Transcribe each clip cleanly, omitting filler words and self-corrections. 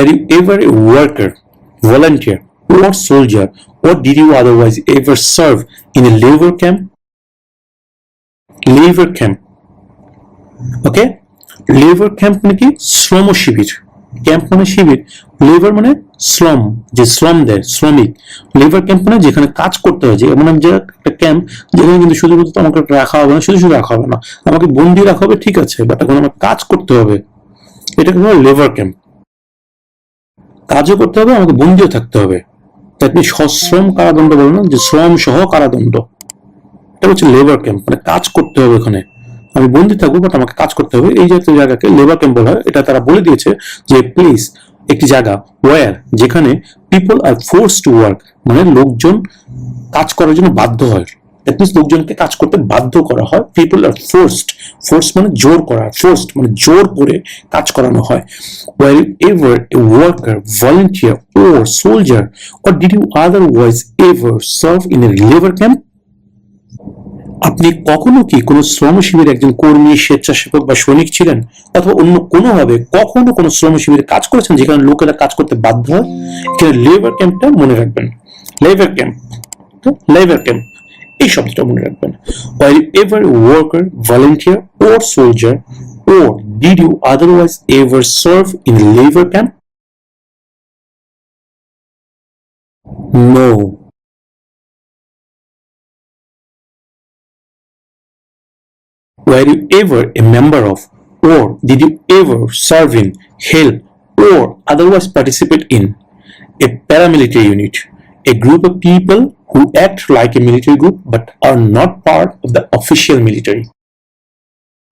Were you ever a worker, volunteer, or soldier, or did you otherwise ever serve in a labor camp? Labor camp. Okay? Labour camp মানে কি? শ্রম শিবির। Camp মানে শিবির, labour মানে শ্রম, যে শ্রম দেয়, শ্রমিক। লেবার ক্যাম্প মানে যেখানে কাজ করতে হয়, যে এমন একটা ক্যাম্প যেখানে কিন্তু শুধুমাত্র আমাকে রাখা হবে না, শুধু শুধু রাখা হবে না, আমাকে বন্দি রাখা হবে, ঠিক আছে, বাট এখন আমার কাজ করতে হবে, এটাকে বলা লেবার ক্যাম্প। কাজও করতে হবে, আমাকে বন্দিও থাকতে হবে। আপনি সশ্রম কারাদণ্ড বলেন না, যে শ্রম সহ কারাদণ্ড, এটা হচ্ছে লেবার ক্যাম্প। মানে কাজ করতে হবে, ওখানে আমি বন্দি থাকবো, বাট আমাকে কাজ করতে হবে। এই জাতীয় জায়গাকে লেবার ক্যাম্প বলা হয়। এটা তারা বলে দিয়েছে যে প্লিজ, একটি জায়গা ওয়ার, যেখানে people are force to work, মানে লোকজন কাজ করার জন্য বাধ্য হয়। দ্যাট মিনস লোকজনকে কাজ করতে বাধ্য করা হয়। পিপল আর ফোর্সড, ফোর্স মানে জোর করা, ফোর্সড মানে জোর করে কাজ করানো হয়। Were you ever a worker, volunteer or soldier, or did you otherwise ever serve in a labor camp? আপনি কখনো কি কোনো শ্রম শিবিরে একজন কর্মী, স্বেচ্ছাসেবক বা সৈনিক ছিলেন, অথবা অন্য কোনোভাবে কখনো কোনো শ্রম শিবিরে কাজ করেছেন যেখানে লোকেরা কাজ করতে বাধ্য হয়? এখানে লেবার ক্যাম্পটা মনে রাখবেন। লেবার ক্যাম্প, লেবার ক্যাম্প এই শব্দটা মনে রাখবেন। Were you ever a worker, volunteer, or soldier, or did you otherwise ever serve in a labor camp? No. Were you ever a member of, or did you ever serve in, help, or otherwise participate in a paramilitary unit, a group of people who act like a military group but are not part of the official military?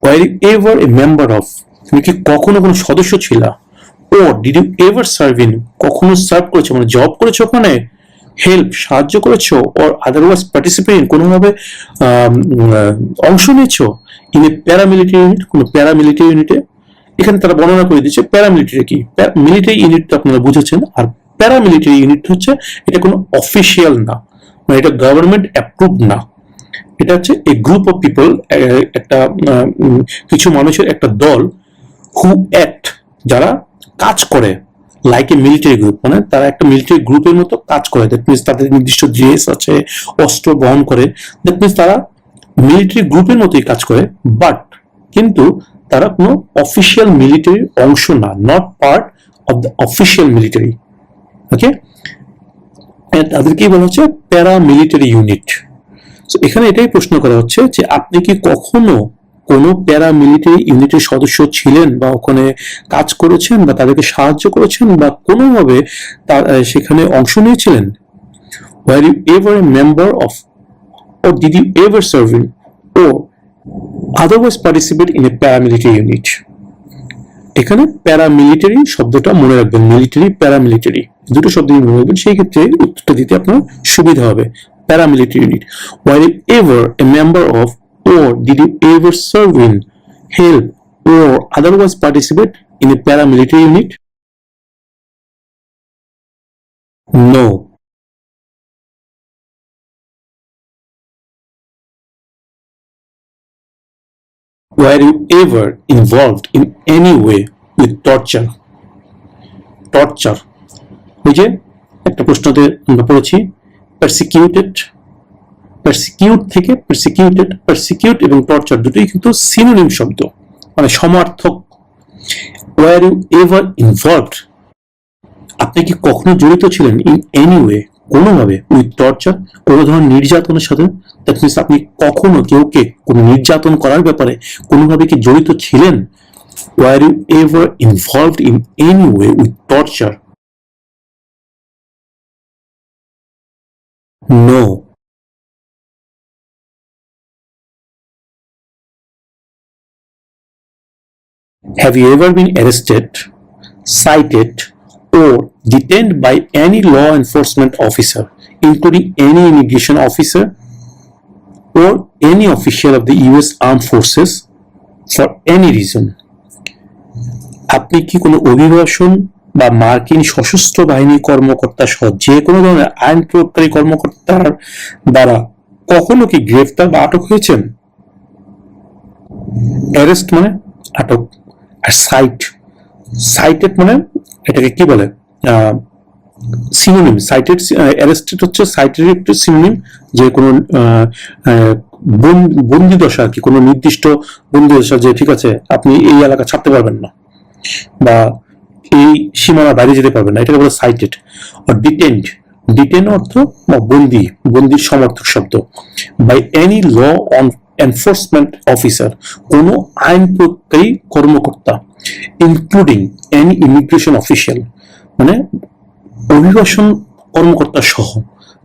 Were you ever a member of, তুমি কি কখনো কোনো সদস্য ছিলা? or did you ever serve in, কখনো serve করেছো মানে job করেছো ওখানে, হেল্প সাহায্য করেছো, or otherwise participate in কোনোভাবে অংশ নিয়েছো ইন এ প্যারামিলিটারি ইউনিট, কোনো প্যারামিলিটারি ইউনিটে। এখানে তারা বর্ণনা করে দিচ্ছে প্যারামিলিটারি কি। মিলিটারি ইউনিট তো আপনারা বুঝেছেন, আর প্যারামিলিটারি ইউনিট হচ্ছে এটা কোনো অফিসিয়াল না, মানে এটা গভর্নমেন্ট অ্যাপ্রুভ না। এটা হচ্ছে এ গ্রুপ অফ পিপল, একটা কিছু মানুষের একটা দল, হু অ্যাক্ট, যারা কাজ করে, লাইক এ মিলিটারি গ্রুপ, মানে তারা একটা মিলিটারি গ্রুপের মতো কাজ করে। দ্যাট মিনস তাদের নির্দিষ্ট ড্রেস আছে, অস্ত্র বহন করে। দ্যাট মিনস তারা মিলিটারি গ্রুপের মতোই কাজ করে, বাট কিন্তু তারা কোনো অফিসিয়াল মিলিটারি অংশ না, not part of the official military. Okay, তাদেরকেই বলা হচ্ছে প্যারামিলিটারি ইউনিট। এখানে এটাই প্রশ্ন করা হচ্ছে যে আপনি কি কখনো কোনো প্যারামিলিটারি ইউনিটের সদস্য ছিলেন, বা ওখানে কাজ করেছেন, বা তাদেরকে সাহায্য করেছেন, বা কোনোভাবে সেখানে অংশ নিয়েছিলেন? Were you ever a member of, or did you ever serve in, or otherwise participate in a paramilitary unit? এখানে প্যারামিলিটারি শব্দটা মনে রাখবেন, মিলিটারি, প্যারামিলিটারি দুটো শব্দই মনে রাখবেন, সেই ক্ষেত্রে উত্তরটা দিতে আপনার সুবিধা হবে। Paramilitary unit. Were you ever a member of, or did you ever serve in, help, or otherwise participate in a paramilitary unit? No. Were you ever involved in any way with torture? Torture, ওই যে একটা প্রশ্নতে আমরা পড়েছি persecuted, persecute থেকে persecuted, persecute এবং torture দুটোই কিন্তু synonym শব্দ, মানে সমার্থক। Were you ever involved, আপনি কি কখনো জড়িত ছিলেন, ইন এনি ওয়ে, কোনোভাবে, উইথ টর্চার, কোনো ধরনের নির্যাতনের সাথে? দ্যাট মিনস আপনি কখনো কেউকে কোনো নির্যাতন করার ব্যাপারে কোনোভাবে কি জড়িত ছিলেন? Were you ever involved in any way with torture? No. Have you ever been arrested, cited, or detained by any law enforcement officer, including any immigration officer or any official of the US Armed Forces, for any reason? আপনি কি কোনো অভিবাসন বা মার্কিন সশস্ত্র বাহিনী কর্মকর্তা সহ যে কোনো ধরনের আইন প্রয়োগকারী কর্মকর্তার দ্বারা কখনো কি গ্রেফতার বা আটক হয়েছেন? অ্যারেস্ট মানে আটক, আর সাইট সাইটেড মানে এটাকে কি বলে, সিনোনিম। সাইটেড অ্যারেস্টেড হচ্ছে সাইটেড একটি সিনোনিম, যে কোনো বন্দি দশা আর কি, কোনো নির্দিষ্ট বন্দি দশা, যে ঠিক আছে আপনি এই এলাকা ছাড়তে পারবেন না বা এই সীমানা বাইরে যেতে পারবেন না, এটাকে বলে সাইটেড। আর ডিটেন্ড, ডিটেন অর্থ বন্দি, বন্দির সমর্থক শব্দ। By any law on enforcement officer, কোনো আইন প্রয়োগকারী কর্মকর্তা, ইনক্লুডিং এনি ইমিগ্রেশন অফিসিয়াল, মানে অভিবাসন কর্মকর্তা সহ।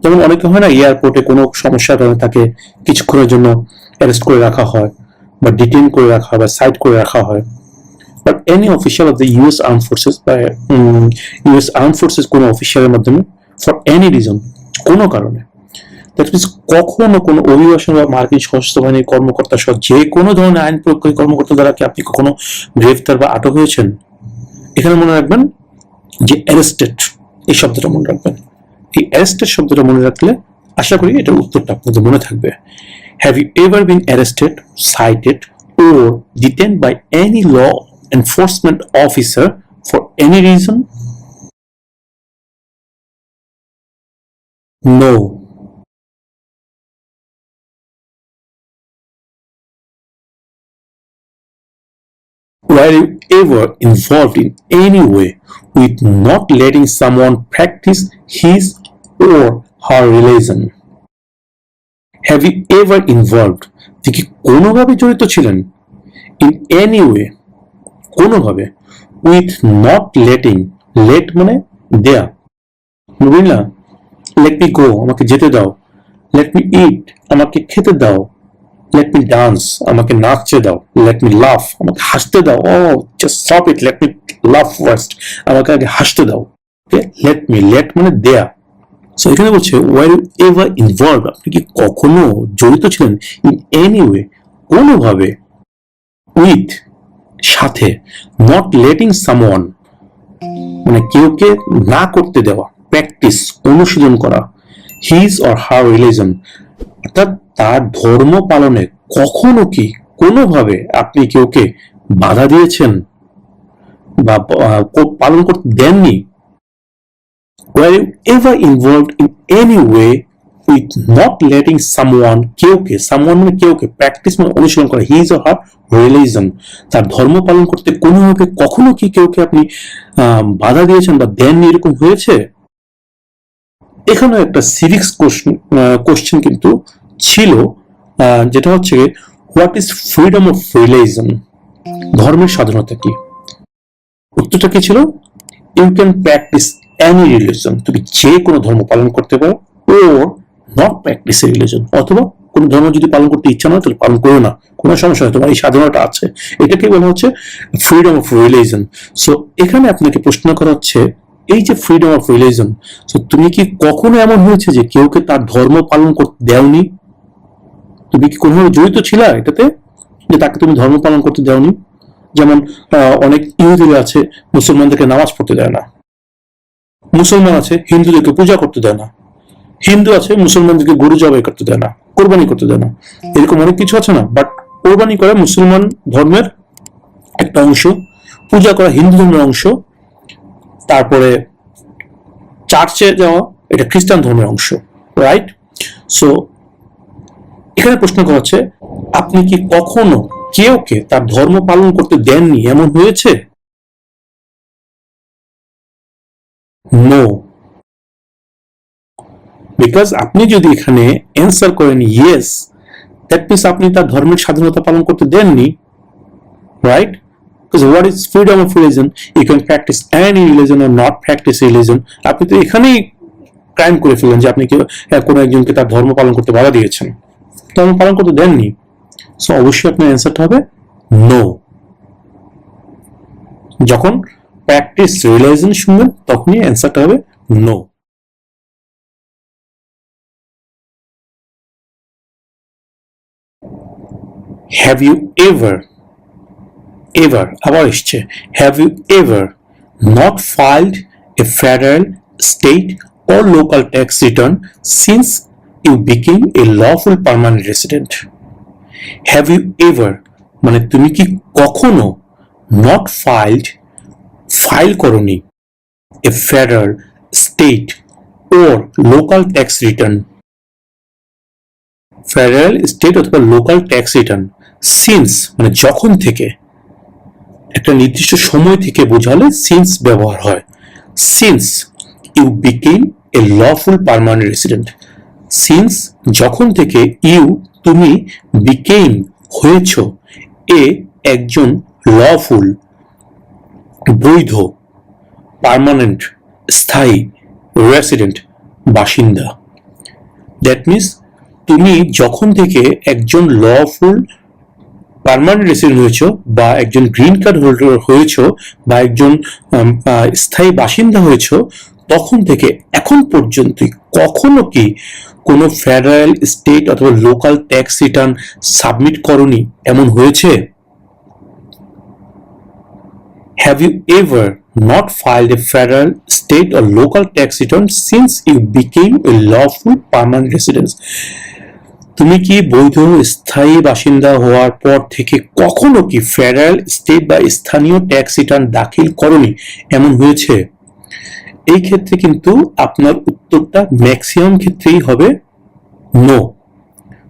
যেমন অনেকে হয় না, এয়ারপোর্টে কোনো সমস্যার কারণে তাকে কিছুক্ষণের জন্য অ্যারেস্ট করে রাখা হয় বা ডিটেন করে রাখা হয় বা সাইট করে রাখা হয়। But any official of the US arm forces বা ইউএস আর্ম ফোর্সেস কোনো অফিসিয়ালের মাধ্যমে ফর এনি রিজন, কোনো কারণে, দ্যাট মিনস কখনো কোনো অভিবাসন বা মার্কিন সশস্ত্র বাহিনীর কর্মকর্তা সহ যে কোনো ধরনের আইন প্রয়োগকারী কর্মকর্তা দ্বারা কি আপনি কখনো গ্রেফতার বা আটক হয়েছেন? এখানে মনে রাখবেন যে অ্যারেস্টেড, এই শব্দটা মনে রাখবেন। এই অ্যারেস্টেড শব্দটা মনে রাখলে আশা করি এটার উত্তরটা আপনাদের মনে থাকবে। Have you ever been arrested, cited or detained by any law enforcement officer for any reason? No. Were you ever involved in any way with not letting someone practice his or her religion? Have you ever involved, আপনি কি কোনোভাবে জড়িত ছিলেন, in any way, কোনোভাবে, with not letting, let মানে দেয়া, বুঝলা, let me go, আমাকে যেতে দাও, let me eat, আমাকে খেতে দাও, let me dance, আমাকে নাচতে দাও, let me laugh, আমাকে হাসতে দাও, oh just stop it, let me laugh first, আমাকে আগে হাসতে দাও। ওকে, let me, let মানে দেয়া। সো এখানে বলছে ওয়ার ইউ এভার ইনভলভ, আপনি কি কখনো জড়িত ছিলেন, ইন এনি ওয়ে, কোনোভাবে, উইথ সাথে, নট লেটিং সামওয়ান মানে কেউকে না করতে দেওয়া, প্র্যাকটিস অনুশীলন করা, হিজ অর হার রিলিজন অর্থাৎ তার ধর্ম পালনে কখনো কি কোনোভাবে আপনি কেউকে বাধা দিয়েছেন বা পালন করতে দেননি? Were you ever involved in any way with not letting someone, কেউকে, someone মানে কেউকে, প্র্যাকটিস মানে অনুশীলন করা, হিজ অর হার রিলিজন তার ধর্ম পালন করতে কোনোভাবে কখনো কি কেউকে আপনি বাধা দিয়েছেন বা দেননি, এরকম হয়েছে? এখানেও একটা সিভিক্স কোশ্চেন কিন্তু ছিল, যেটা হচ্ছে what is freedom of religion, ধর্মের স্বাধীনতা কি? উত্তরটা কি ছিল? You can practise any religion, তুমি যে কোনো ধর্ম পালন করতে পারো, or not practise a religion, অথবা কোন ধর্ম যদি পালন করতে ইচ্ছা নয় তাহলে পালন করো না, কোনো সমস্যা নেই, তোমার এই স্বাধীনতা আছে। এটাকে বলা হচ্ছে ফ্রিডম অফ রিলিজন। সো এখানে আপনাকে প্রশ্ন করা হচ্ছে এই যে ফ্রিডম অফ রিলিজন, সো তুমি কি কখনো এমন হয়েছে যে কেউকে তার ধর্ম পালন করতে দেওনি? তুমি কি কোনোভাবে জড়িত ছিলা এটাতে, যে তাকে তুমি ধর্ম পালন করতে দেওনি? যেমন অনেক ইহুদিরা আছে মুসলমানদেরকে নামাজ পড়তে দেয় না, মুসলমান আছে হিন্দুদেরকে পূজা করতে দেয় না, হিন্দু আছে মুসলমানদেরকে গরু জবাই করতে দেয় না, কোরবানি করতে দেয় না, এরকম অনেক কিছু আছে না। বাট কোরবানি করা মুসলমান ধর্মের একটা অংশ, পূজা করা হিন্দু ধর্মের অংশ, তারপরে চার্চে যাওয়া এটা খ্রিস্টান ধর্মের অংশ, রাইট? সো এখানে প্রশ্ন করা হচ্ছে আপনি কি কখনো কেউকে তার ধর্ম পালন করতে দেননি, এমন হয়েছে? নো। বিকজ আপনি যদি এখানে অ্যান্সার করেন ইয়েস, দ্যাট মিনস আপনি তার ধর্মের স্বাধীনতা পালন করতে দেননি, right? Because what is freedom of religion? You can practice any religion or not practice religion. আপনি তো এখানেই ক্রাইম করে ফেললেন যে আপনি কোনো একজনকে তার ধর্ম পালন করতে বাধা দিয়েছেন, ধর্ম পালন করতে দেননি। সো অবশ্যই আপনার অ্যান্সারটা হবে নো। যখন প্র্যাকটিস রিলিজিয়ন শুনবেন তখনই অ্যান্সারটা হবে no. Have you ever, ever আবার এসছে, have you ever not filed a federal, state or local tax return since you became a lawful permanent resident? Have you ever মানে তুমি কি কখনো not filed ফাইল করনি a federal, state or local tax return, federal, state অথবা local tax return since মানে যখন থেকে, একটা নির্দিষ্ট সময় থেকে বোঝালে সিন্স ব্যবহার হয়। Since you became a lawful permanent resident, since যখন থেকে তুমি বিকেম হয়েছ একজন লফুল বৈধ পার্মানেন্ট স্থায়ী রেসিডেন্ট বাসিন্দা। দ্যাট মিনস তুমি যখন থেকে একজন লফুল পার্মানেন্ট রেসিডেন্ট হয়েছ বা একজন গ্রিন কার্ড হোল্ডার হয়েছ বা একজন স্থায়ী বাসিন্দা হয়েছ, তখন থেকে এখন পর্যন্ত কখনো কি কোনো ফেডারেল, স্টেট অথবা লোকাল ট্যাক্স রিটার্ন সাবমিট করনি এমন হয়েছে? Have you ever not filed a federal, state or local tax return since you became a lawful permanent resident? তুমি কি বৈধ স্থায়ী বাসিন্দা হওয়ার পর থেকে কখনো কি ফেডারেল, স্টেট বা স্থানীয় ট্যাক্স রিটার্ন দাখিল করনি এমন হয়েছে? এই ক্ষেত্রে কিন্তু আপনার উত্তরটা ম্যাক্সিমাম ক্ষেত্রেই হবে নো।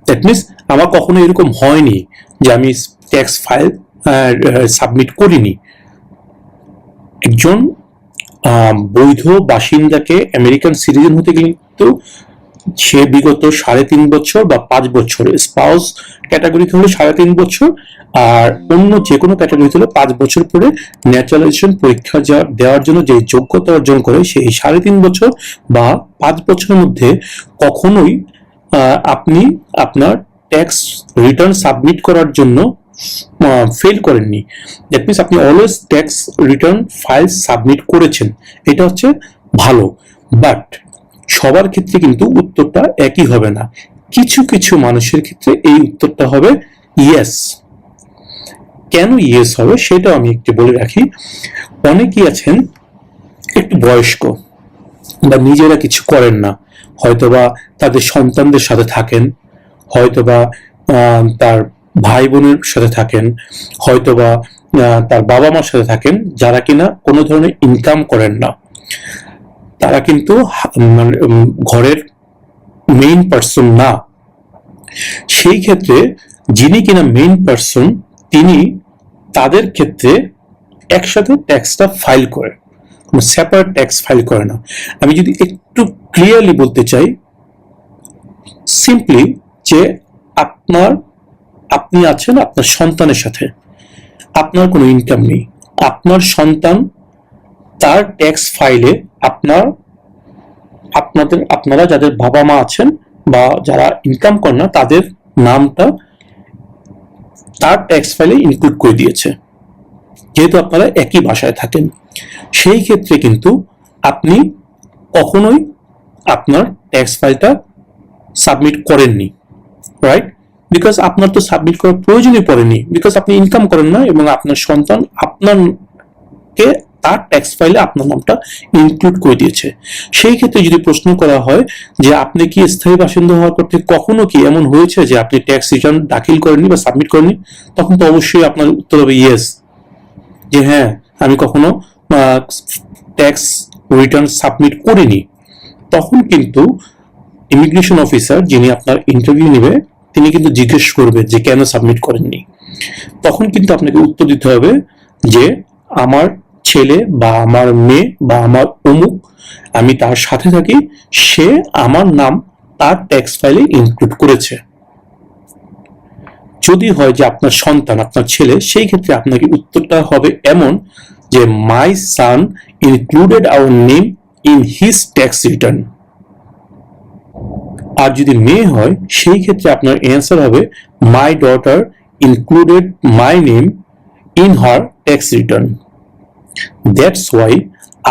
দ্যাট মিনস আমার কখনো এরকম হয়নি যে আমি ট্যাক্স ফাইল সাবমিট করিনি। একজন বৈধ বাসিন্দাকে আমেরিকান সিটিজেন হতে গেলে কিন্তু সে বিগত 3.5 বছর বা 5 বছর, স্পাউস ক্যাটাগরিতে হলে 3.5 বছর, আর অন্য যে কোনো ক্যাটাগরিতে হলে 5 বছর পরে ন্যাচারালাইজেশন পরীক্ষা দেওয়ার জন্য যে যোগ্যতা অর্জন করে, সেই 3.5 বছর বা 5 বছরের মধ্যে কখনোই আপনি আপনার ট্যাক্স রিটার্ন সাবমিট করার জন্য ফেল করেননি। দ্যাট মিনস আপনি always tax return file submit করেছেন, এটা হচ্ছে ভালো। বাট সবার ক্ষেত্রে কিন্তু উত্তরটা একই হবে না। কিছু কিছু মানুষের ক্ষেত্রে এই উত্তরটা হবে ইয়েস। কেন ইয়েস হবে সেটাও আমি একটু বলে রাখি। অনেকেই আছেন একটু বয়স্ক বা নিজেরা কিছু করেন না, হয়তোবা তাদের সন্তানদের সাথে থাকেন, হয়তোবা তার ভাই বোনের সাথে থাকেন, হয়তোবা তার বাবা মার সাথে থাকেন, যারা কিনা কোনো ধরনের ইনকাম করেন না। তারা কিন্তু ঘরের মেইন পার্সন না। সেই ক্ষেত্রে যিনি কিনা মেইন পার্সন, তিনি তাদের ক্ষেত্রে একসাথে ট্যাক্সটা ফাইল করে, সেপারেট ট্যাক্স ফাইল করে না। আমি যদি একটু ক্লিয়ারলি বলতে চাই, সিম্পলি যে আপনি আছেন আপনার সন্তানের সাথে, আপনার কোনো ইনকাম নেই, আপনার সন্তান তার ট্যাক্স ফাইলে আপনারা যাদের বাবা মা আছেন বা যারা ইনকাম করেন না, তাদের নামটা তার ট্যাক্স ফাইলে ইনক্লুড করে দিয়েছে, যেহেতু আপনারা একই বাসায় থাকেন। সেই ক্ষেত্রে কিন্তু আপনি কখনোই আপনার ট্যাক্স ফাইলটা সাবমিট করেননি, রাইট? বিকজ আপনার তো সাবমিট করার প্রয়োজনই পড়েনি, বিকজ আপনি ইনকাম করেন না এবং আপনার সন্তান আপনাকে তার ট্যাক্স ফাইলে আপনার নামটা ইনক্লুড করে দিয়েছে। সেই ক্ষেত্রে যদি প্রশ্ন করা হয় যে আপনি কি স্থায়ী বাসিন্দা হওয়ার পর থেকে কখনো কি এমন হয়েছে যে আপনি ট্যাক্স রিটার্ন দাখিল করেননি বা সাবমিট করেননি, তখন তো অবশ্যই আপনার উত্তর হবে ইয়েস, যে হ্যাঁ আমি কখনো ট্যাক্স রিটার্ন সাবমিট করিনি। তখন কিন্তু ইমিগ্রেশন অফিসার যিনি আপনার ইন্টারভিউ নেবে, তিনি কিন্তু জিজ্ঞেস করবে যে কেন সাবমিট করেননি। তখন কিন্তু আপনাকে উত্তর দিতে হবে যে আমার ছেলে বা আমার মেয়ে বা আমার অমুক, আমি তার সাথে থাকি, সে আমার নাম তার ট্যাক্স ফাইলে ইনক্লুড করেছে। যদি হয় যে আপনার সন্তান, আপনার ছেলে, সেই ক্ষেত্রে আপনাকে উত্তরটা হবে এমন যে my son included our name in his tax return. আর যদি মেয়ে হয় সেই ক্ষেত্রে আপনার অ্যান্সার হবে my daughter included my name in her tax return. That's why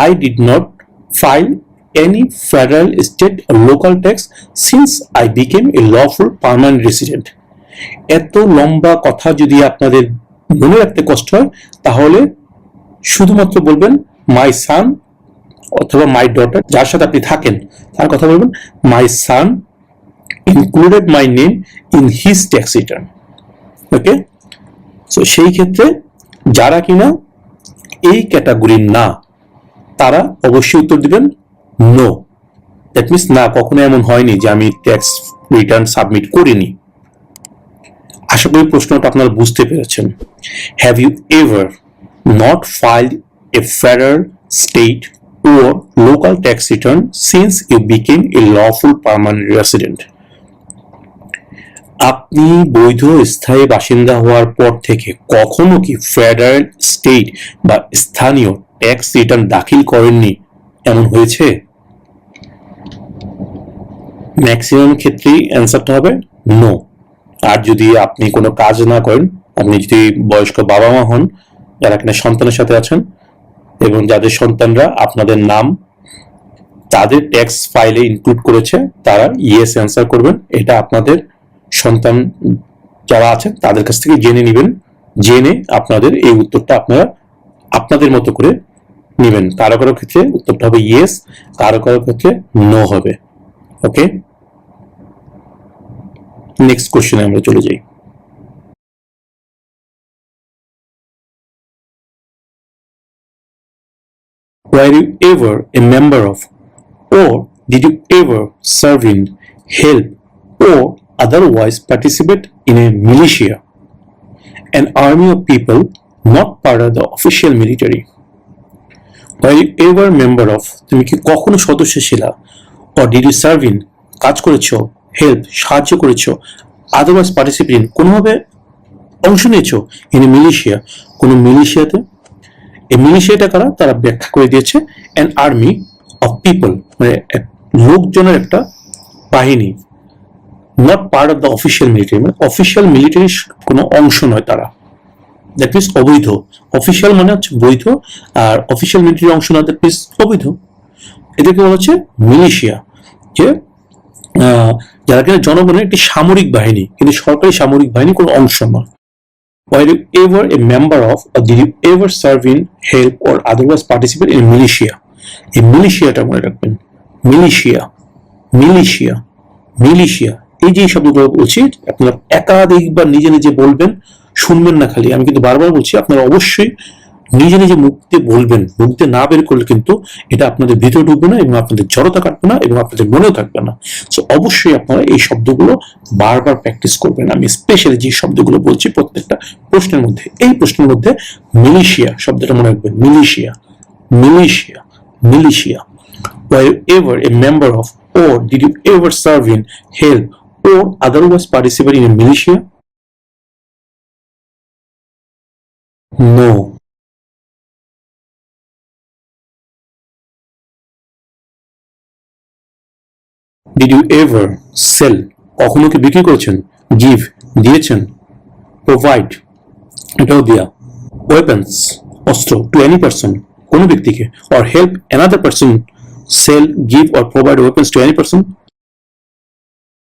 I did not file any federal, state or local tax since I became a lawful permanent resident. এত লম্বা কথা যদি আপনাদের মনে রাখতে কষ্ট হয়, তাহলে শুধুমাত্র বলবেন মাই সান অথবা মাই ডটার, যার সাথে আপনি থাকেন তার কথা বলবেন my son included my name in his tax return. Okay, so সেই ক্ষেত্রে যারা কিনা এই ক্যাটাগরির না, তারা অবশ্যই উত্তর দিবেন নো। দ্যাট মিনস না, কখনো এমন হয়নি যে আমি ট্যাক্স রিটার্ন সাবমিট করিনি। আশা করি প্রশ্নটা আপনারা বুঝতে পেরেছেন। Have you ever not filed a federal, state or local tax return since you became a lawful permanent resident? আপনি বৈধ স্থায়ী বাসিন্দা হওয়ার পর থেকে কখনো কি ফেডারেল, স্টেট বা স্থানীয় ট্যাক্স রিটার্ন দাখিল করেননি, এমন হয়েছে? ম্যাক্সিমাম ক্ষেত্রেই অ্যান্সারটা হবে নো। আর যদি আপনি কোনো কাজ না করেন, আপনি যদি বয়স্ক বাবা মা হন, যারা কিনা সন্তানের সাথে আছেন এবং যাদের সন্তানরা আপনাদের নাম তাদের ট্যাক্স ফাইলে ইনক্লুড করেছে, তারা ইয়েস অ্যান্সার করবেন। এটা আপনাদের সন্তান যারা আছেন তাদের কাছ থেকে জেনে নেবেন, জেনে আপনাদের এই উত্তরটা আপনারা আপনাদের মতো করে নেবেন। কারো কারো ক্ষেত্রে উত্তরটা হবে ইয়েস, কারো কারো ক্ষেত্রে নো হবে। ওকে, নেক্সট কোশ্চেনে আমরা চলে যাই। Were you ever a member of, or did you ever serve in, help, or otherwise participate in a militia, an army of people not part of the official military? Were you ever member of, তুমি কি কখনো সদস্য ছিলা, or did you serve in, কাজ করেছো, help সাহায্য করেছো, otherwise participate, কোনোভাবে অংশ নিয়েছো, ইন এ মিলিশিয়া, কোনো মিলিশিয়াতে। এই মিলিশিয়াটা কারা, তারা ব্যাখ্যা করে দিয়েছে অ্যান আর্মি অফ পিপল, মানে লোকজনের একটা বাহিনী, not part of the official military, মানে অফিসিয়াল মিলিটারির কোনো অংশ নয় তারা। দ্যাট মিনস অবৈধ। অফিসিয়াল মানে হচ্ছে বৈধ, আর অফিসিয়াল মিলিটারির অংশ না, দ্যাট মিনস অবৈধ। এদেরকে বলা হচ্ছে মিলিশিয়া, যে যারা কিনা জনগণের একটি সামরিক বাহিনী, কিন্তু সরকারি সামরিক বাহিনী কোনো অংশ নয়। Were you ever a member of, or did you ever serve in, help, or otherwise participate in a militia? এই মিলিশিয়াটা মনে রাখবেন, মিলিশিয়া, মিলিশিয়া, মিলিশিয়া। এই যে শব্দগুলো বলছি আপনারা একাধিকবার নিজে নিজে বলবেন, শুনবেন না খালি। আমি কিন্তু বারবার বলছি, আপনারা অবশ্যই নিজে নিজে মুখ দিয়ে বলবেন। মুখ দিয়ে না বের করলে কিন্তু এটা আপনাদের ভিতরে ঢুকবে না এবং আপনাদের জড়তা কাটবে না এবং আপনাদের মনেও থাকবে না। সো অবশ্যই আপনারা এই শব্দগুলো বারবার প্র্যাকটিস করবেন। আমি স্পেশালি যে শব্দগুলো বলছি প্রত্যেকটা প্রশ্নের মধ্যে, এই প্রশ্নের মধ্যে মিলিশিয়া শব্দটা মনে রাখবেন, militia, militia, militia. Were you ever a member of, or did you ever serve in, help, or otherwise participate in a militia? No. Did you ever sell, কখনো কি বিক্রি করেছেন, give, দিয়েছেন, provide, এটাও দেয়া, weapons, অস্ত্র, to any person, কোনো ব্যক্তিকে, or help another person sell, give or provide weapons to any person?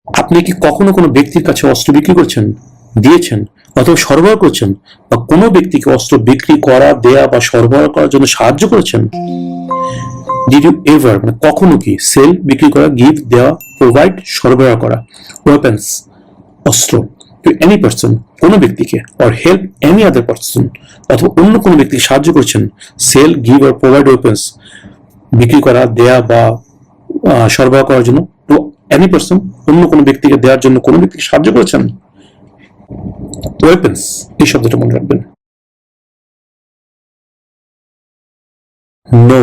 আপনি কি কখনো কোনো ব্যক্তির কাছে অস্ত্র বিক্রি করছেন, দিয়েছেন, অথবা সরবরাহ করছেন, বা কোনো ব্যক্তিকে অস্ত্র বিক্রি করা, দেয়া বা সরবরাহ করার জন্য সাহায্য করেছেন? Did you ever, মানে কখনো কি, সেল বিক্রি করা, গিভ দেওয়া, প্রোভাইড সরবরাহ করা, ওয়েপন্স অস্ত্র, টু এনি পারসন কোনো ব্যক্তিকে, or help any other person অথবা অন্য কোনো ব্যক্তিকে সাহায্য করেছেন, sell, give or provide weapons বিক্রি করা, দেয়া বা সরবরাহ করার জন্য, টু এনি পারসন অন্য কোনো ব্যক্তিকে দেওয়ার জন্য কোনো ব্যক্তিকে সাহায্য করেছেন? ওয়েপন্স, এই শব্দটা মনে রাখবেন। No.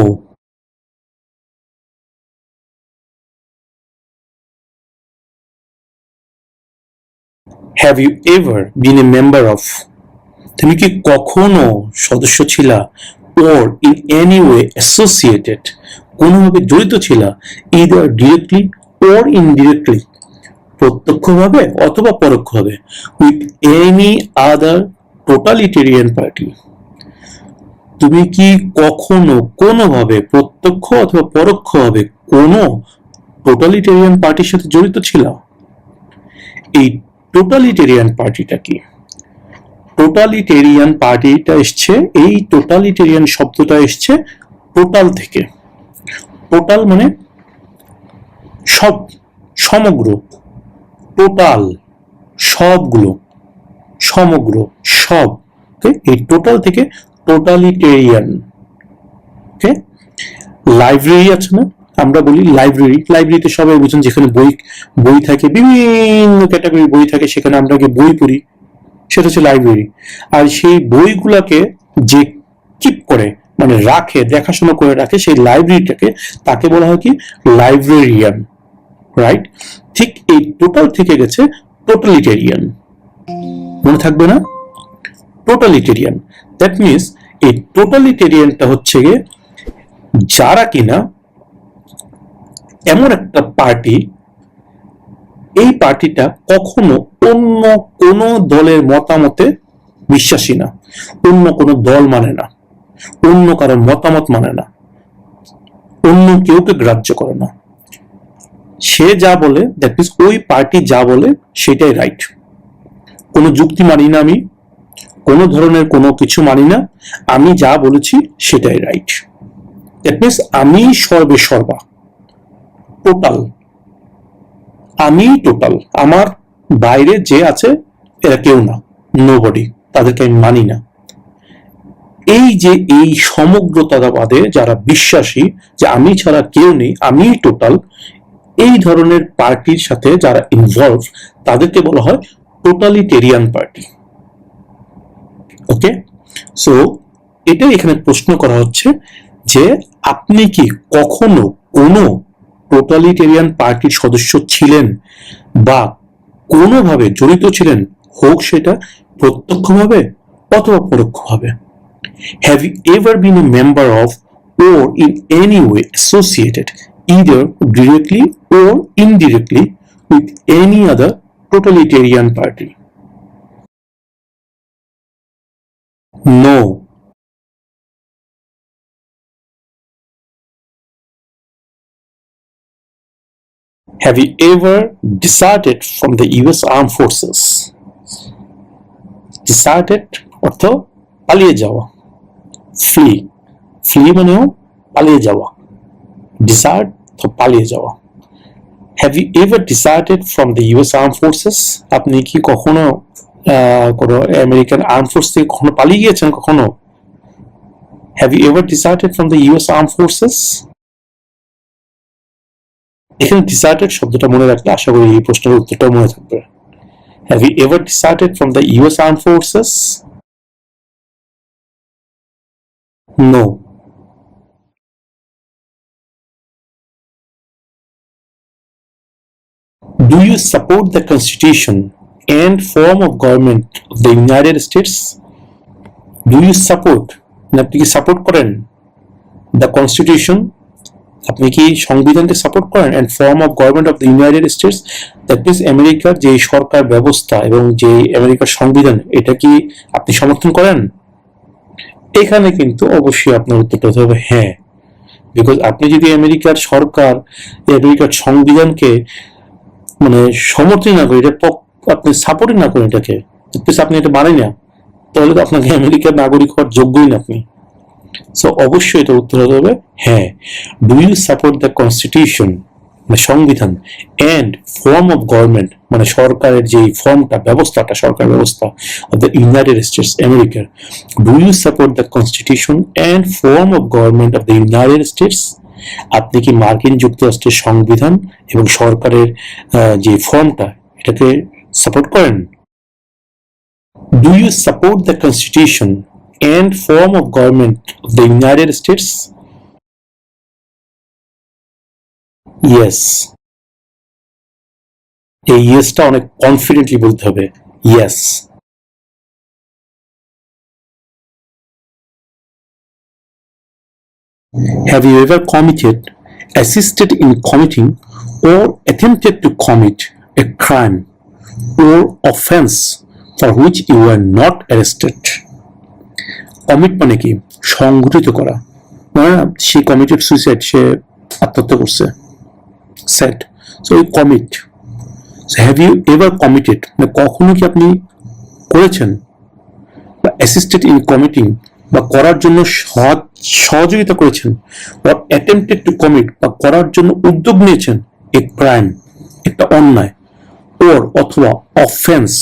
Have you ever been a member of, তুমি কি কখনো সদস্য ছিলা, or in any way associated, কোনোভাবে জড়িত ছিলা, either directly or indirectly, প্রত্যক্ষভাবে অথবা পরোক্ষভাবে, with any other totalitarian party? তুমি কি কখনো কোনোভাবে প্রত্যক্ষ অথবা পরোক্ষভাবে কোনো টোটালিটেরিয়ান পার্টির সাথে জড়িত ছিলা? এই টোটালিটেরিয়ান পার্টিটা কি? টোটালিটেরিয়ান পার্টিটা এসছে, এই টোটালিটেরিয়ান শব্দটা এসছে টোটাল থেকে। টোটাল মানে সব, সমগ্র, টোটাল সবগুলো, সমগ্র সব। এই টোটাল থেকে টোটালিটেরিয়ান। ওকে, লাইব্রেরি আছে না, আমরা বলি লাইব্রেরি, লাইব্রেরিতে সবাই বুঝেন যেখানে বই বই থাকে, বিভিন্ন ক্যাটাগরি বই থাকে, সেখানে আমরা গিয়ে বই পড়ি, সেটা হচ্ছে লাইব্রেরি। আর সেই বইগুলাকে যে কিপ করে, মানে রাখে, দেখাশোনা করে রাখে সেই লাইব্রেরিটাকে, তাকে বলা হয় কি লাইব্রেরিয়ান, রাইট? ঠিক এই টোটাল থেকে গেছে টোটালিটেরিয়ান, মনে থাকবে না? টোটালিটেরিয়ান, দ্যাট মিনস এই টোটালিটেরিয়ানটা হচ্ছে গিয়ে যারা কিনা এমন একটা পার্টি, এই পার্টিটা কখনো অন্য কোন দলের মতামতে বিশ্বাসী না, অন্য কোন দল মানে না, অন্য কারোর মতামত মানে না, অন্য কেউকে গ্রাহ্য করে না। সে যা বলে, দ্যাট মিনস ওই পার্টি যা বলে সেটাই রাইট। কোনো যুক্তি মানি না আমি, কোনো ধরনের কোনো কিছু মানি না, আমি যা বলেছি সেটাই রাইট। দ্যাট মিনস আমি সর্বে সর্বা, টোটাল, আমি টোটাল, আমার বাইরে যে আছে এরা কেউ না, নোবডি, তাদেরকে আমি মানি না। এই যে এই সমগ্রতাবাদে যারা বিশ্বাসী যে আমি ছাড়া কেউ নেই, আমি টোটাল, এই ধরনের পার্টির সাথে যারা ইনভলভ তাদেরকে বলা হয় টোটালিটেরিয়ান পার্টি। ওকে, সো এটাই এখানে প্রশ্ন করা হচ্ছে যে আপনি কি কখনো কোনো টোটালিটেরিয়ান পার্টির সদস্য ছিলেন বা কোনোভাবে জড়িত ছিলেন, হোক সেটা প্রত্যক্ষভাবে অথবা পরোক্ষভাবে? Have you ever been a member of or in any way associated either directly or indirectly with any other totalitarian party? No. Have you ever deserted from the US Armed Forces? Deserted অর্থ পালিয়ে যাওয়া, flea, flea মানেও পালিয়ে যাওয়া, dessert তো পালিয়ে যাওয়া। Have you ever deserted from the US arm forces? আপনি কি কখনো কোনো আমেরিকান আর্ম ফোর্স থেকে কখনো পালিয়ে গিয়েছেন কখনো? Have you ever deserted from the US arm forces? এখানে ডিসার্টেড শব্দটা মনে রাখলে আশা করি এই প্রশ্নের উত্তরটাও মনে থাকবে। Have you ever deserted from the US arm forces? No. Do you support the Constitution and form of government of the United States? Do you support? আপনি কি সাপোর্ট করেন দ্য কনস্টিটিউশন? আপনি কি সংবিধানকে সাপোর্ট করেন? And form of government of the United states, that means আমেরিকার যে সরকার ব্যবস্থা এবং যে আমেরিকার সংবিধান, এটা কি আপনি সমর্থন করেন? এখানে কিন্তু অবশ্যই আপনার উত্তরটা হতে হবে হ্যাঁ, বিকজ আপনি যদি আমেরিকার সরকার, আমেরিকার সংবিধানকে মানে সমর্থন না করেন, এটা আপনি সাপোর্টই না করেন, এটাকে আপনি এটা মানেন না, তাহলে তো আপনাকে আমেরিকার নাগরিক হওয়ার যোগ্যই না আপনি। সো অবশ্যই এটা উত্তর হতে হবে হ্যাঁ। Do you support the constitution মানে সংবিধান, অ্যান্ড ফর্ম অফ গভর্নমেন্ট মানে সরকারের যে ফর্মটা, ব্যবস্থাটা, সরকার ব্যবস্থা অফ দ্য ইউনাইটেড স্টেটস আমেরিকার। Do you support the constitution and form of government of the United States? আপনি কি মার্কিন যুক্তরাষ্ট্রের সংবিধান এবং সরকারের যে ফর্মটা, এটাকে সাপোর্ট করেন? Do you support the constitution and form of government of the United States? Yes. এই ইয়েসটা অনেক কনফিডেন্টলি বলতে হবে, yes. Have you ever committed, assisted in committing, or attempted to commit a crime or offense for which you were not arrested? Commit মানে কি? সংগঠিত করা, মানে সে committed suicide, সে আত্মহত্যা করছে, সেট। সো এই commit. Have you ever committed মানে কখনো কি আপনি করেছেন, বা অ্যাসিস্টেড ইন কমিটিং বা করার জন্য সহযোগিতা করেছেন, বা অ্যাটেম্পটেড টু কমিট বা করার জন্য উদ্যোগ নিয়েছেন এ ক্রাইম, একটা অন্যায়, ওর অথবা অফেন্স।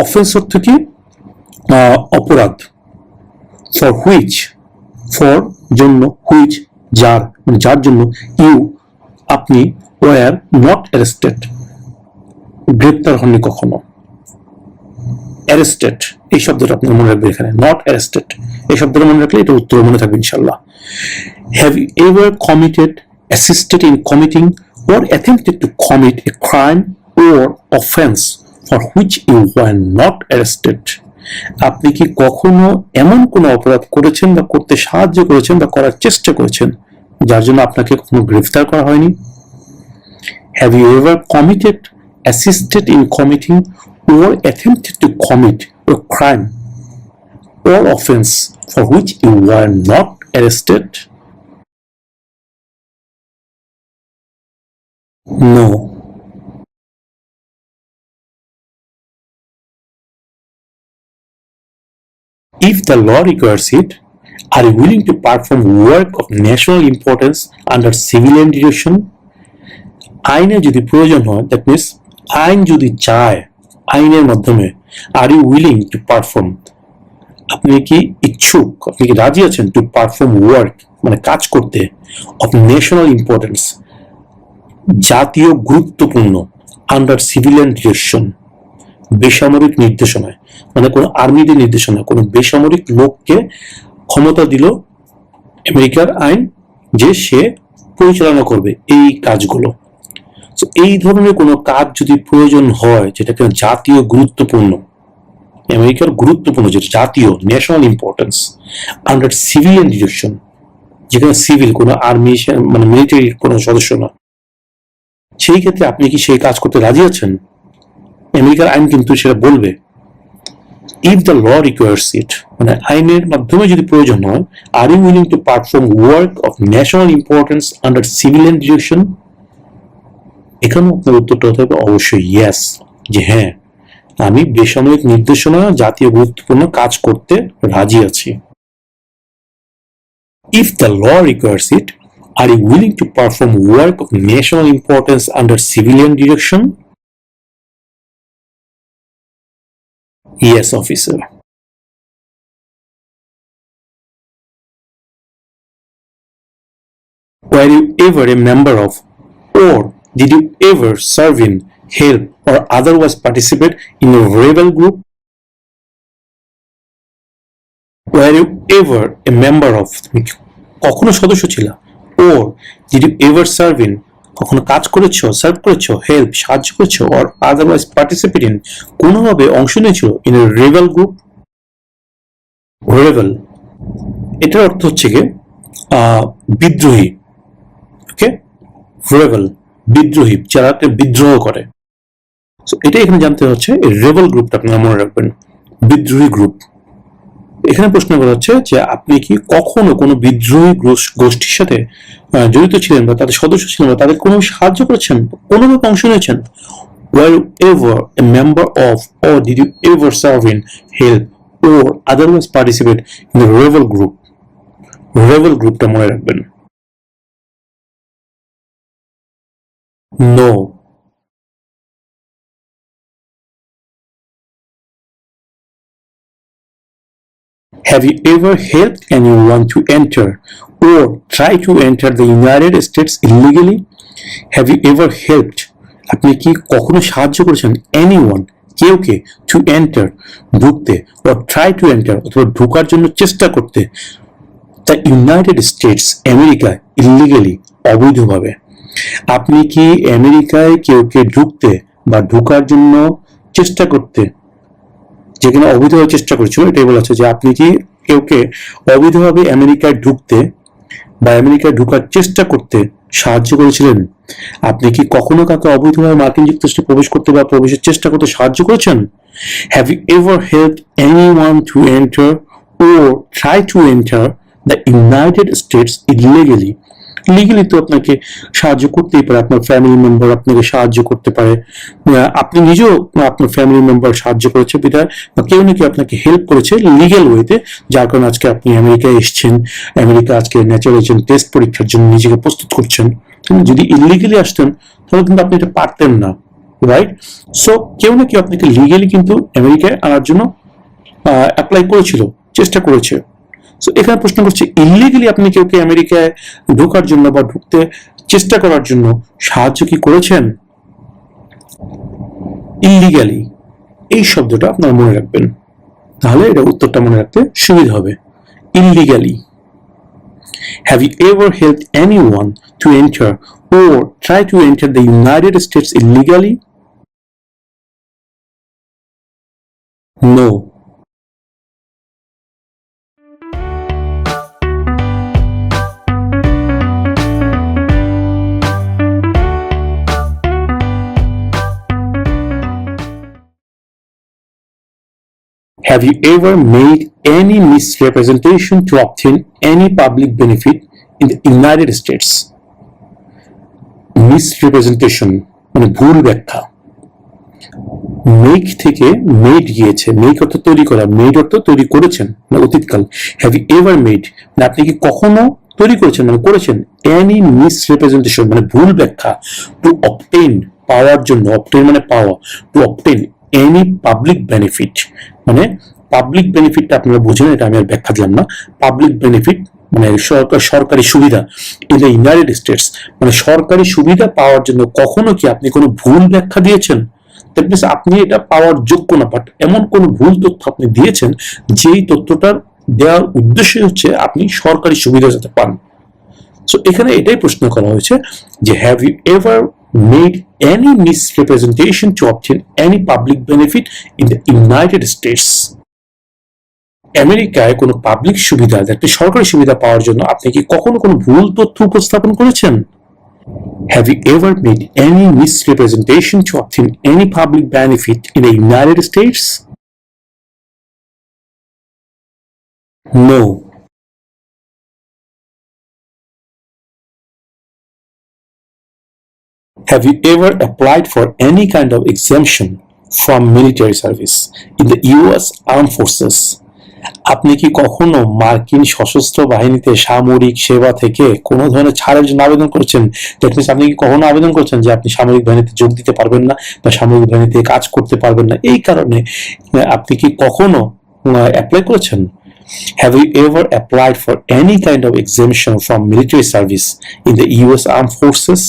অফেন্স অর্থ কি? অপরাধ। ফর হুইচ, ফর জন্য, হুইচ যার, মানে যার জন্য, ইউ আপনি, ওয়ার নট অ্যারেস্টেড গ্রেপ্তার হননি কখনো। অ্যারেস্টেড এই শব্দটা আপনার মনে রাখবেন, এখানে নট অ্যারেস্টেড এই শব্দটা মনে রাখলে এটা উত্তর মনে থাকবে ইনশাল্লাহ। Have you ever committed, assisted in committing or attempted to commit a crime or offense for which you were not arrested? আপনি কি কখনো এমন কোনো অপরাধ করেছেন বা করতে সাহায্য করেছেন বা করার চেষ্টা করেছেন যার জন্য আপনাকে কখনো গ্রেফতার করা হয়নি? Have you ever committed, assisted in committing or attempted to commit a crime or offense for which you were not arrested? No. If the law requires it, are you willing to perform work of national importance under civilian direction? আইনে যদি প্রয়োজন হয়, that means আইন যদি চায়, আইনের মাধ্যমে, are you willing to perform, আপনি কি ইচ্ছুক, আপনি কি রাজি আছেন টু পারফর্ম ওয়ার্ক মানে কাজ করতে, অফ ন্যাশনাল ইম্পর্টেন্স জাতীয় গুরুত্বপূর্ণ, আন্ডার সিভিলিয়ান ডিরেকশন বেসামরিক নির্দেশনায়, মানে কোনো আর্মিদের নির্দেশনা, কোনো বেসামরিক লোককে ক্ষমতা দিল আমেরিকার আইন যে সে পরিচালনা করবে এই কাজগুলো। এই ধরনের কোনো কাজ যদি প্রয়োজন হয় যেটাকে জাতীয় গুরুত্বপূর্ণ, আমেরিকার গুরুত্বপূর্ণ, যেটা জাতীয় national importance, under civilian direction, যেখানে সিভিল কোনো আর্মি মানে মিলিটারির কোনো সদস্য না, সেই ক্ষেত্রে আপনি কি সেই কাজ করতে রাজি আছেন? আমেরিকার আইন কিন্তু সেটা বলবে। If the law requires it, মানে আইনের মাধ্যমে যদি প্রয়োজন হয়, are you willing to perform work of national importance under civilian direction? এখানে আপনার উত্তরটা হতে হবে অবশ্যই ইয়েস, যে হ্যাঁ আমি বেসামরিক নির্দেশনা জাতীয় গুরুত্বপূর্ণ কাজ করতে রাজি আছি। If the law requires it, are you willing to perform work of national importance under civilian direction? Yes, officer. Were you ever a member of, or did you ever serve in, help, or otherwise participate in a rebel group? Were you ever a member of, কখনো সদস্য ছিল, or did you ever serve in, কখনো কাজ করেছো, serve করেছো, help সাহায্য করেছো, or otherwise participate in, কোনোভাবে অংশ নিয়েছো in a rebel group? Rebel এটার অর্থ হচ্ছে কি বিদ্রোহী, ওকে, রেবেল বিদ্রোহী, যারা বিদ্রোহ করে। এটা এখানে জানতে হচ্ছে রেবেল গ্রুপটা আপনারা মনে রাখবেন, বিদ্রোহী গ্রুপ। এখানে প্রশ্ন করা হচ্ছে যে আপনি কি কখনো কোনো বিদ্রোহী গোষ্ঠীর সাথে জড়িত ছিলেন বা তাদের সদস্য ছিলেন বা তাদের কোনো সাহায্য করেছেন, কোনোভাবে অংশ নিয়েছেন? Were you ever a member of, or did you ever serve in, help, or otherwise participate in the rebel group? rebel গ্রুপটা মনে রাখবেন। No. Have you ever helped anyone to enter or try to enter the United States illegally? Have you ever helped, আপনি কি কখনো সাহায্য করেছেন anyone, কেউকে, to enter ঢুকতে, or try to enter অথবা ঢোকার জন্য চেষ্টা করতে, the United States আমেরিকায় illegally অবৈধভাবে? আপনি কি আমেরিকায় কেউকে ঢুকতে বা ঢোকার জন্য চেষ্টা করতে, যেখানে অবৈধভাবে চেষ্টা করেছিল এটাই বলা আছে, যে আপনি কি কেউকে অবৈধভাবে আমেরিকায় ঢুকতে বা আমেরিকায় ঢোকার চেষ্টা করতে সাহায্য করেছিলেন? আপনি কি কখনো কাউকে অবৈধভাবে মার্কিন যুক্তরাষ্ট্রে প্রবেশ করতে বা প্রবেশের চেষ্টা করতে সাহায্য করেছেন? Have you ever helped anyone to enter or try to enter the United States illegally? Legally তো আপনাকে সাহায্য করতেই পারে, আপনার ফ্যামিলি মেম্বার আপনাকে সাহায্য করতে পারে, আপনি নিজেও আপনার ফ্যামিলি মেম্বার সাহায্য করেছে বিধায়, বা কেউ না কেউ আপনাকে হেল্প করেছে লিগ্যাল ওয়েতে, যার কারণে আজকে আপনি আমেরিকায় এসেছেন, আমেরিকা আজকে ন্যাচারালাইজেশন টেস্ট পরীক্ষার জন্য নিজেকে প্রস্তুত করছেন। যদি ইলিগালি আসতেন তাহলে কিন্তু আপনি এটা পারতেন না, রাইট? সো কেউ না কেউ আপনাকে লিগালি কিন্তু আমেরিকায় আনার জন্য অ্যাপ্লাই করেছিল, চেষ্টা করেছে। সো এখানে প্রশ্ন করছে ইলিগালি আপনি কেউ আমেরিকায় ঢোকার জন্য বা ঢুকতে চেষ্টা করার জন্য সাহায্য কি করেছেন? ইলিগালি এই শব্দটা আপনারা মনে রাখবেন, তাহলে এটা উত্তরটা মনে রাখতে সুবিধা হবে। Illegally. Have you ever helped anyone to enter or try to enter the United States illegally? No. Have you ever made any misrepresentation to obtain any public benefit in the United States? Misrepresentation মানে ভুল ব্যাখ্যা। Make থেকে made গিয়েছে, make অর্থ তৈরি করা, made অর্থ তৈরি করেছেন মানে অতীতকাল। হ্যাভ ইউ এভার মেড মানে আপনি কি কখনো তৈরি করেছেন মানে করেছেন এনি মিসরিপ্রেজেন্টেশন মানে ভুল ব্যাখ্যা টু অবটেইন পাওয়ার জন্য, অবটেইন মানে পাওয়া, two obtain any public benefit মানে পাবলিক বেনিফিটটা আপনারা বুঝেন, এটা আমি আর ব্যাখ্যা দিলাম না। পাবলিক বেনিফিট মানে সরকারি সুবিধা ইন দ্য ইউনাইটেড স্টেটস মানে সরকারি সুবিধা পাওয়ার জন্য কখনো কি আপনি কোনো ভুল ব্যাখ্যা দিয়েছেন? দ্যাট মিনস আপনি এটা পাওয়ার যোগ্য না, বাট এমন কোন ভুল তথ্য আপনি দিয়েছেন যেই তথ্যটার দেওয়ার উদ্দেশ্য হচ্ছে আপনি সরকারি সুবিধা যাতে পান। সো এখানে এটাই প্রশ্ন করা হয়েছে যে have you ever made any misrepresentation to obtain any public benefit in the United States? আমেরিকায় কোনো পাবলিক সুবিধা, একটি সরকারি সুবিধা পাওয়ার জন্য আপনি কি কখনো কোনো ভুল তথ্য উপস্থাপন করেছেন? Have you ever made any misrepresentation to obtain any public benefit in the United States? No. Have you ever applied for any kind of exemption from military service in the US Armed Forces? আপনি কি কখনো মার্কিন সশস্ত্র বাহিনীতে সামরিক সেবা থেকে কোনো ধরনের ছাড়ের জন্য আবেদন করেছেন? দ্যাট মিনস আপনি কি কখনো আবেদন করেছেন যে আপনি সামরিক বাহিনীতে যোগ দিতে পারবেন না বা সামরিক বাহিনীতে কাজ করতে পারবেন না, এই কারণে আপনি কি কখনো অ্যাপ্লাই করেছেন? Have you ever applied for any kind of exemption from military service in the US Armed Forces?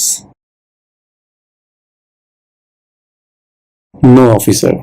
No, officer.